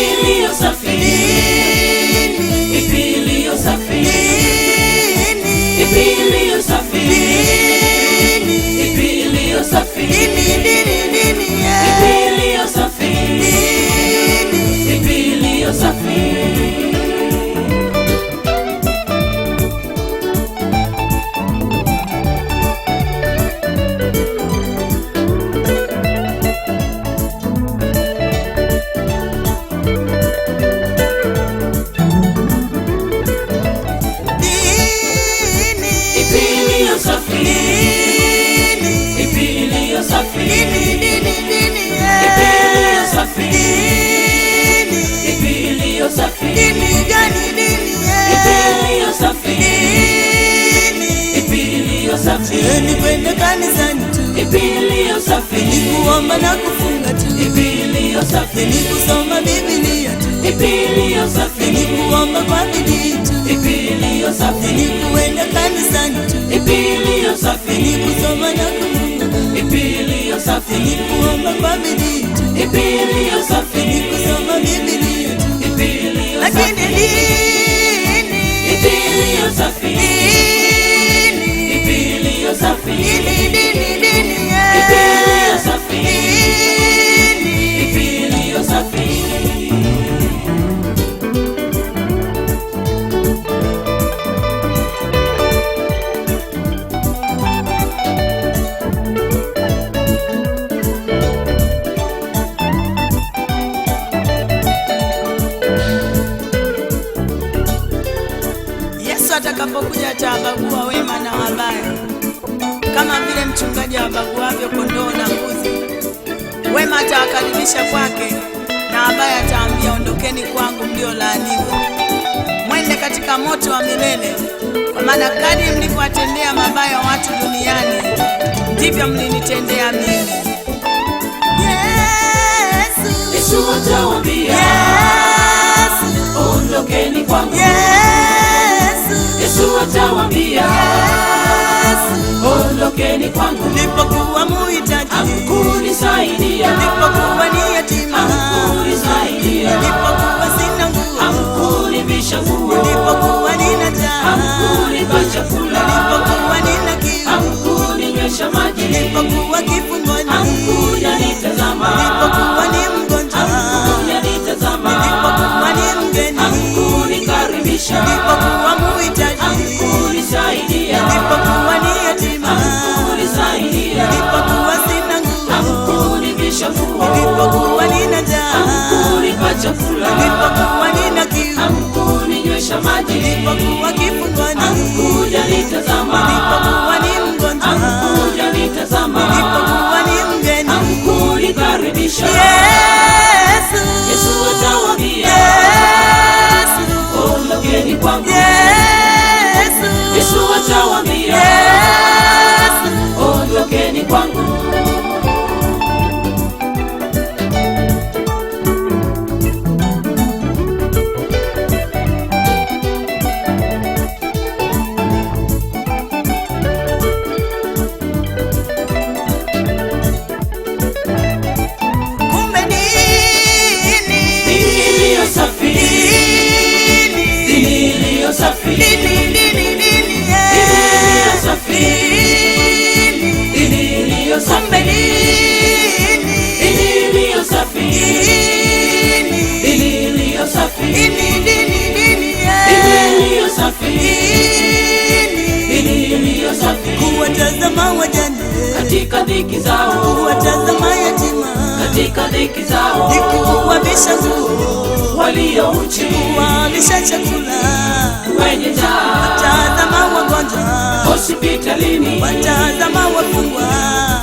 iliyo safi, ipi iliyo safi, ipi iliyo safi, ipi iliyo safi, ipi iliyo safi, ipi iliyo safi. Ni kwenda kanisani tu, ni kuomba na kufunga tu, ni kusoma Biblia tu, ni kuomba kwa bidii tu, ni kuenda kanisani tu, ni kusoma na kufunga, ni kuomba kwa bidii tu, ni kusoma Biblia tu. Lakini dini iliyo safi, safi, iliyo safi. Yesu atakapokuja atabagua wema na wabaya, kama vile mchungaji abaguavyo kondoo na mbuzi. Wema atawakaribisha kwake, na wabaya ataambia, ondokeni kwangu mliolaaniwa, mwende katika moto wa milele. Kwa maana kadri mlivyowatendea mabaya watu duniani, ndivyo mlinitendea mimi. Yesu atawaambia, ondokeni kwangu. Yesu atawaambia, ondokeni kwangu. Nilipokuwa muhitaji, hamkunisaidia. Nilipokuwa ni yatima, hamkunisaidia. Nilipokuwa sina nguo, hamkunivisha nguo. Nilipokuwa nina njaa, hamkunipa chakula. Nilipokuwa nina kiu, hamkuninywesha maji. Nilipokuwa kifungoni, hamkunitazama. Nilipokuwa ni mgonjwa, hamkunitazama. Nilipokuwa ni mgeni, hamkunikaribisha. Nilipokuwa muhitaji, hamkunisaidia. Nilipokuwa ni yatima, hamkunisaidia. Nilipokuwa sina nguo, hamkunivisha nguo. Nilipokuwa nina njaa, hamkunipa chakula. Nilipokuwa nina kiu, hamkuninywesha maji. Nilipokuwa kifungoni, hamkunitazama. Nilipokuwa ni mgonjwa, hamkunitazama. Nilipokuwa ni mgeni, hamkunikaribisha. Yesu atawaambia, ondokeni kwangu. Yesu atawaambia, ondokeni kwangu. Kumbe dini iliyo safi, dini iliyo safi, kuwatazama wajane katika dhiki zao, kuwatazama yatima katika dhiki zao, kuwavisha nguo walio uchi, kuwalisha chakula wenye njaa, watazama wagonjwa hospitalini, watazama wafungwa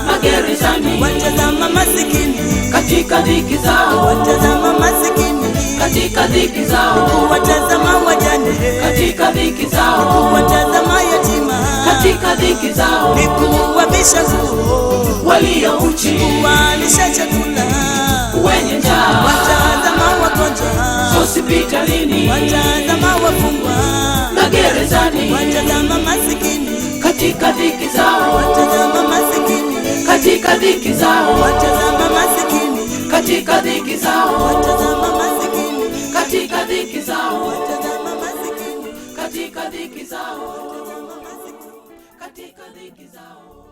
magerezani, watazama masikini katika dhiki zao, watazama masikini katika dhiki zao, kuwatazama wajane katika dhiki zao, kuwatazama yatima katika dhiki zao, kuwavisha nguo walio uchi, kuwalisha chakula wenye njaa, watazama wagonjwa hospitalini, watazama wafungwa magerezani, watazama masikini katika dhiki zao, watazama masikini katika dhiki zao, watazama masikini katika dhiki zao, watazama masikini. dhiki zao, katika dhiki zao.